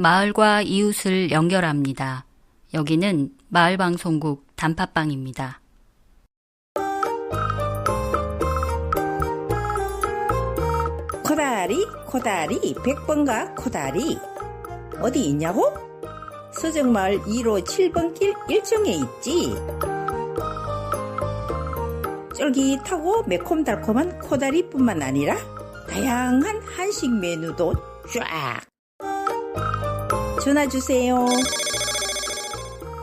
마을과 이웃을 연결합니다. 여기는 마을방송국 단팥빵입니다. 코다리 코다리 100번가 코다리 어디 있냐고? 서정마을 2로 7번 길 1층에 있지. 쫄깃하고 매콤달콤한 코다리뿐만 아니라 다양한 한식 메뉴도 쫙. 전화주세요.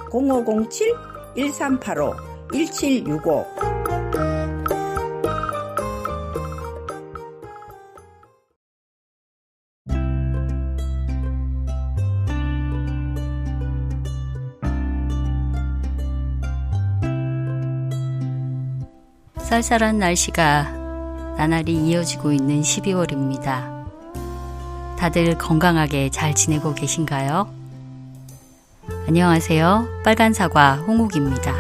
0507-1385-1765. 쌀쌀한 날씨가 나날이 이어지고 있는 12월입니다. 다들 건강하게 잘 지내고 계신가요? 안녕하세요. 빨간 사과 홍옥입니다.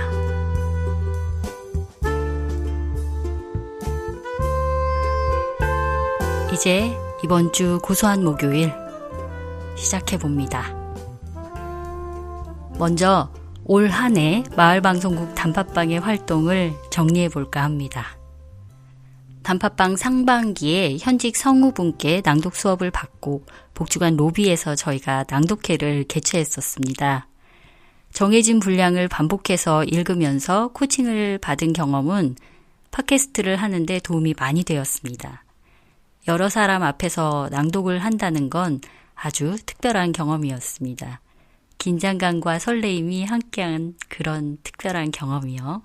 이제 이번 주 고소한 목요일 시작해봅니다. 먼저 올 한 해 마을방송국 단팥빵의 활동을 정리해볼까 합니다. 단팥빵 상반기에 현직 성우분께 낭독 수업을 받고 복주관 로비에서 저희가 낭독회를 개최했었습니다. 정해진 분량을 반복해서 읽으면서 코칭을 받은 경험은 팟캐스트를 하는데 도움이 많이 되었습니다. 여러 사람 앞에서 낭독을 한다는 건 아주 특별한 경험이었습니다. 긴장감과 설레임이 함께한 그런 특별한 경험이요.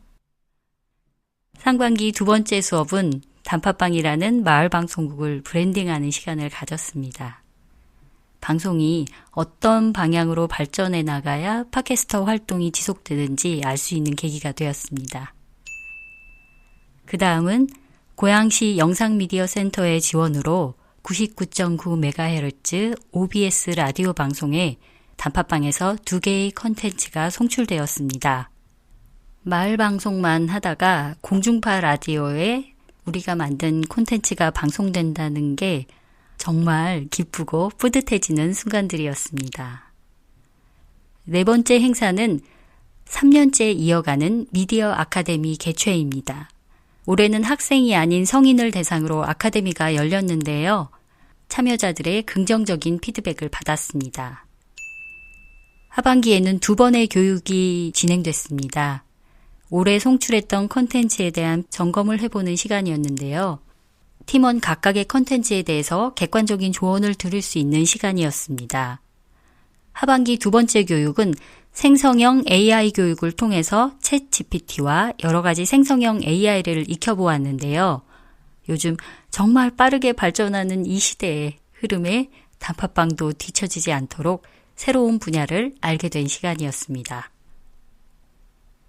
상반기 두 번째 수업은 단팥빵이라는 마을방송국을 브랜딩하는 시간을 가졌습니다. 방송이 어떤 방향으로 발전해 나가야 팟캐스터 활동이 지속되는지 알 수 있는 계기가 되었습니다. 그 다음은 고양시 영상미디어센터의 지원으로 99.9MHz OBS 라디오 방송에 단팥빵에서 2개의 컨텐츠가 송출되었습니다. 마을 방송만 하다가 공중파 라디오에 우리가 만든 콘텐츠가 방송된다는 게 정말 기쁘고 뿌듯해지는 순간들이었습니다. 네 번째 행사는 3년째 이어가는 미디어 아카데미 개최입니다. 올해는 학생이 아닌 성인을 대상으로 아카데미가 열렸는데요. 참여자들의 긍정적인 피드백을 받았습니다. 하반기에는 2번의 교육이 진행됐습니다. 올해 송출했던 컨텐츠에 대한 점검을 해보는 시간이었는데요. 팀원 각각의 컨텐츠에 대해서 객관적인 조언을 들을 수 있는 시간이었습니다. 하반기 두 번째 교육은 생성형 AI 교육을 통해서 챗 GPT와 여러 가지 생성형 AI를 익혀보았는데요. 요즘 정말 빠르게 발전하는 이 시대의 흐름에 단팥빵도 뒤처지지 않도록 새로운 분야를 알게 된 시간이었습니다.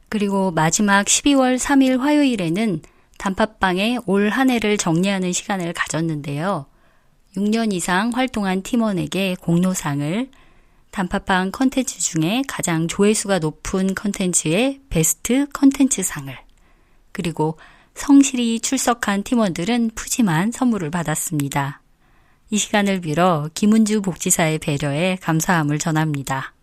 그리고 마지막 12월 3일 화요일에는 단팥빵의 올 한 해를 정리하는 시간을 가졌는데요. 6년 이상 활동한 팀원에게 공로상을, 단팥빵 컨텐츠 중에 가장 조회수가 높은 컨텐츠의 베스트 컨텐츠상을, 그리고 성실히 출석한 팀원들은 푸짐한 선물을 받았습니다. 이 시간을 빌어 김은주 복지사의 배려에 감사함을 전합니다.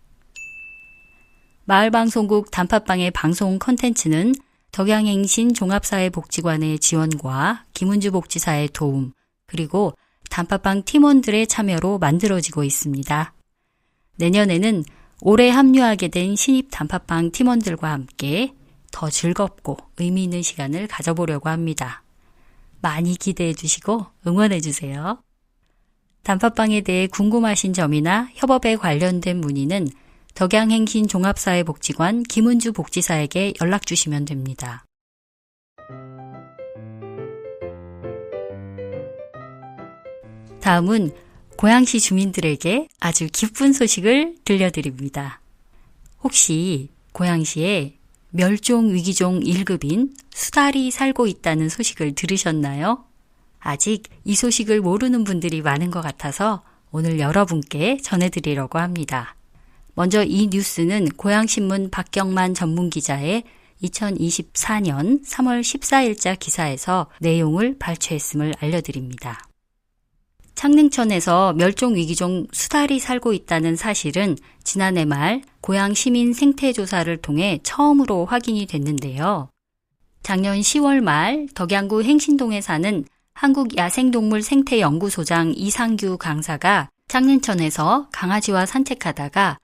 마을방송국 단팥빵의 방송 컨텐츠는 덕양행신 종합사회복지관의 지원과 김은주 복지사의 도움, 그리고 단팥빵 팀원들의 참여로 만들어지고 있습니다. 내년에는 올해 합류하게 된 신입 단팥빵 팀원들과 함께 더 즐겁고 의미 있는 시간을 가져보려고 합니다. 많이 기대해 주시고 응원해 주세요. 단팥빵에 대해 궁금하신 점이나 협업에 관련된 문의는 덕양행신 종합사회복지관 김은주 복지사에게 연락 주시면 됩니다. 다음은 고양시 주민들에게 아주 기쁜 소식을 들려드립니다. 혹시 고양시에 멸종 위기종 1급인 수달이 살고 있다는 소식을 들으셨나요? 아직 이 소식을 모르는 분들이 많은 것 같아서 오늘 여러분께 전해드리려고 합니다. 먼저 이 뉴스는 고양신문 박경만 전문기자의 2024년 3월 14일자 기사에서 내용을 발췌했음을 알려드립니다. 창릉천에서 멸종위기종 수달이 살고 있다는 사실은 지난해 말 고양 시민 생태조사를 통해 처음으로 확인이 됐는데요. 작년 10월 말 덕양구 행신동에 사는 한국야생동물생태연구소장 이상규 강사가 창릉천에서 강아지와 산책하다가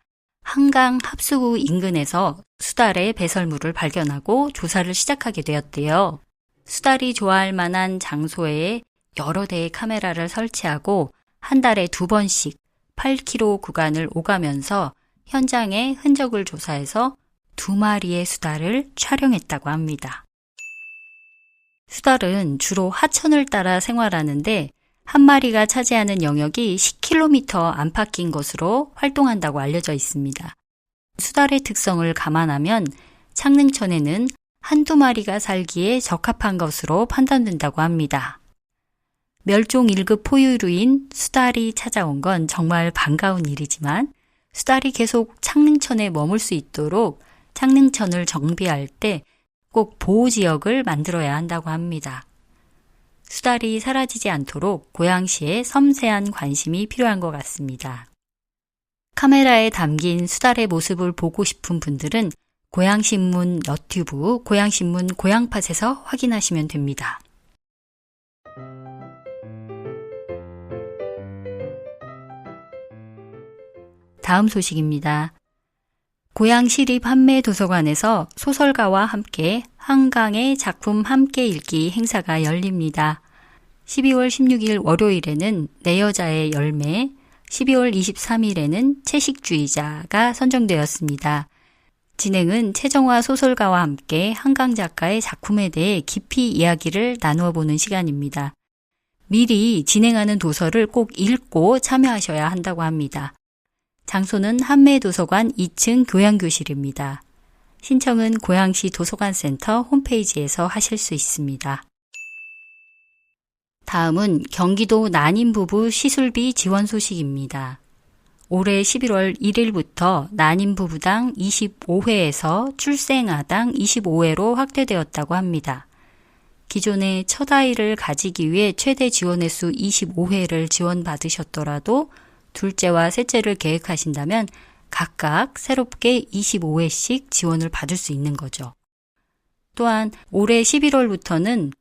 한강 합수구 인근에서 수달의 배설물을 발견하고 조사를 시작하게 되었대요. 수달이 좋아할 만한 장소에 여러 대의 카메라를 설치하고 한 달에 2번씩 8km 구간을 오가면서 현장의 흔적을 조사해서 2마리의 수달을 촬영했다고 합니다. 수달은 주로 하천을 따라 생활하는데 한 마리가 차지하는 영역이 10km 안팎인 것으로 활동한다고 알려져 있습니다. 수달의 특성을 감안하면 창릉천에는 한두 마리가 살기에 적합한 것으로 판단된다고 합니다. 멸종 1급 포유류인 수달이 찾아온 건 정말 반가운 일이지만 수달이 계속 창릉천에 머물 수 있도록 창릉천을 정비할 때 꼭 보호지역을 만들어야 한다고 합니다. 수달이 사라지지 않도록 고양시에 섬세한 관심이 필요한 것 같습니다. 카메라에 담긴 수달의 모습을 보고 싶은 분들은 고양신문 너튜브, 고양신문 고양팟에서 확인하시면 됩니다. 다음 소식입니다. 고양시립 한매도서관에서 소설가와 함께 한강의 작품 함께 읽기 행사가 열립니다. 12월 16일 월요일에는 내 여자의 열매, 12월 23일에는 채식주의자가 선정되었습니다. 진행은 최정화 소설가와 함께 한강 작가의 작품에 대해 깊이 이야기를 나누어 보는 시간입니다. 미리 진행하는 도서를 꼭 읽고 참여하셔야 한다고 합니다. 장소는 한매도서관 2층 교양교실입니다. 신청은 고양시 도서관센터 홈페이지에서 하실 수 있습니다. 다음은 경기도 난임부부 시술비 지원 소식입니다. 올해 11월 1일부터 난임부부당 25회에서 출생아당 25회로 확대되었다고 합니다. 기존에 첫 아이를 가지기 위해 최대 지원 횟수 25회를 지원받으셨더라도 둘째와 셋째를 계획하신다면 각각 새롭게 25회씩 지원을 받을 수 있는 거죠. 또한 올해 11월부터는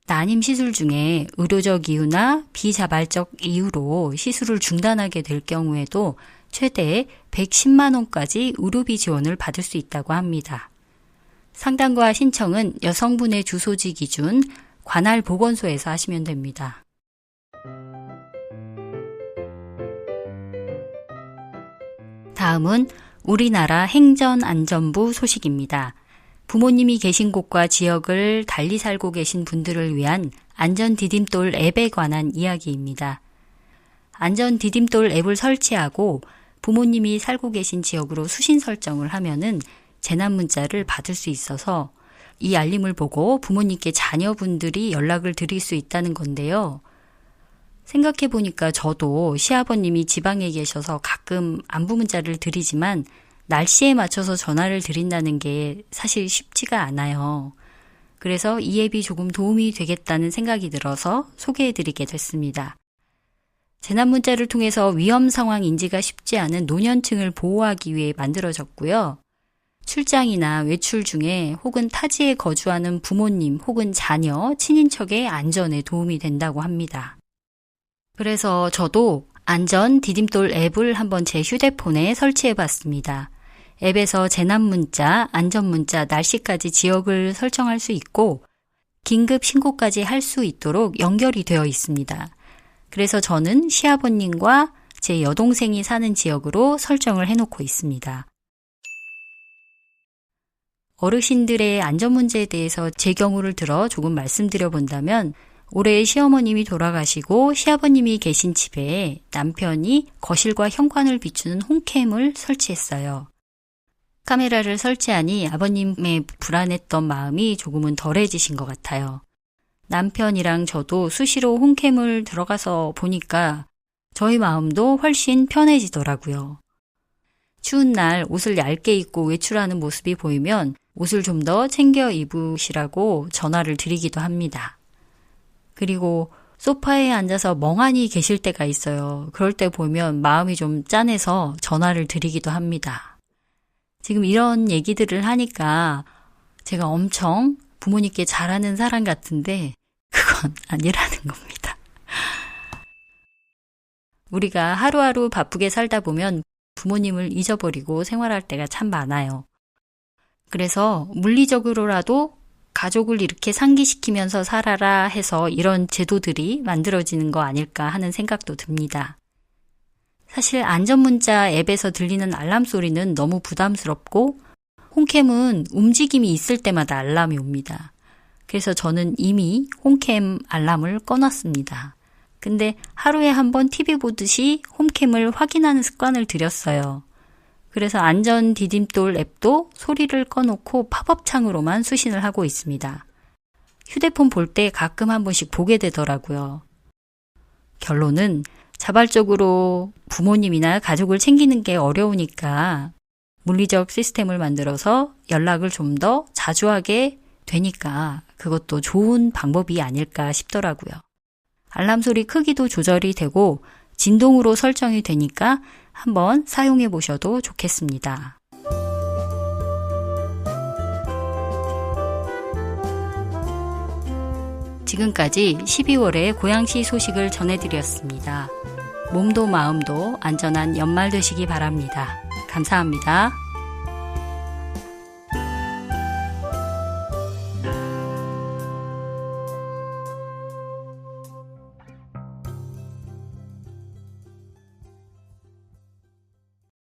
난임 시술 중에 의료적 이유나 비자발적 이유로 시술을 중단하게 될 경우에도 최대 110만 원까지 의료비 지원을 받을 수 있다고 합니다. 상담과 신청은 여성분의 주소지 기준 관할 보건소에서 하시면 됩니다. 다음은 우리나라 행전안전부 소식입니다. 부모님이 계신 곳과 지역을 달리 살고 계신 분들을 위한 안전디딤돌 앱에 관한 이야기입니다. 안전디딤돌 앱을 설치하고 부모님이 살고 계신 지역으로 수신 설정을 하면은 재난 문자를 받을 수 있어서 이 알림을 보고 부모님께 자녀분들이 연락을 드릴 수 있다는 건데요. 생각해 보니까 저도 시아버님이 지방에 계셔서 가끔 안부 문자를 드리지만 날씨에 맞춰서 전화를 드린다는 게 사실 쉽지가 않아요. 그래서 이 앱이 조금 도움이 되겠다는 생각이 들어서 소개해 드리게 됐습니다. 재난 문자를 통해서 위험 상황 인지가 쉽지 않은 노년층을 보호하기 위해 만들어졌고요. 출장이나 외출 중에 혹은 타지에 거주하는 부모님 혹은 자녀, 친인척의 안전에 도움이 된다고 합니다. 그래서 저도 안전 디딤돌 앱을 한번 제 휴대폰에 설치해 봤습니다. 앱에서 재난 문자, 안전 문자, 날씨까지 지역을 설정할 수 있고 긴급 신고까지 할 수 있도록 연결이 되어 있습니다. 그래서 저는 시아버님과 제 여동생이 사는 지역으로 설정을 해놓고 있습니다. 어르신들의 안전 문제에 대해서 제 경우를 들어 조금 말씀드려 본다면 올해 시어머님이 돌아가시고 시아버님이 계신 집에 남편이 거실과 현관을 비추는 홈캠을 설치했어요. 카메라를 설치하니 아버님의 불안했던 마음이 조금은 덜해지신 것 같아요. 남편이랑 저도 수시로 홈캠을 들어가서 보니까 저희 마음도 훨씬 편해지더라고요. 추운 날 옷을 얇게 입고 외출하는 모습이 보이면 옷을 좀 더 챙겨 입으시라고 전화를 드리기도 합니다. 그리고 소파에 앉아서 멍하니 계실 때가 있어요. 그럴 때 보면 마음이 좀 짠해서 전화를 드리기도 합니다. 지금 이런 얘기들을 하니까 제가 엄청 부모님께 잘하는 사람 같은데 그건 아니라는 겁니다. 우리가 하루하루 바쁘게 살다 보면 부모님을 잊어버리고 생활할 때가 참 많아요. 그래서 물리적으로라도 가족을 이렇게 상기시키면서 살아라 해서 이런 제도들이 만들어지는 거 아닐까 하는 생각도 듭니다. 사실 안전문자 앱에서 들리는 알람 소리는 너무 부담스럽고 홈캠은 움직임이 있을 때마다 알람이 옵니다. 그래서 저는 이미 홈캠 알람을 꺼놨습니다. 근데 하루에 한 번 TV 보듯이 홈캠을 확인하는 습관을 들였어요. 그래서 안전 디딤돌 앱도 소리를 꺼놓고 팝업 창으로만 수신을 하고 있습니다. 휴대폰 볼 때 가끔 한 번씩 보게 되더라고요. 결론은 자발적으로 부모님이나 가족을 챙기는 게 어려우니까 물리적 시스템을 만들어서 연락을 좀 더 자주 하게 되니까 그것도 좋은 방법이 아닐까 싶더라고요. 알람 소리 크기도 조절이 되고 진동으로 설정이 되니까 한번 사용해 보셔도 좋겠습니다. 지금까지 12월의 고양시 소식을 전해드렸습니다. 몸도 마음도 안전한 연말 되시기 바랍니다. 감사합니다.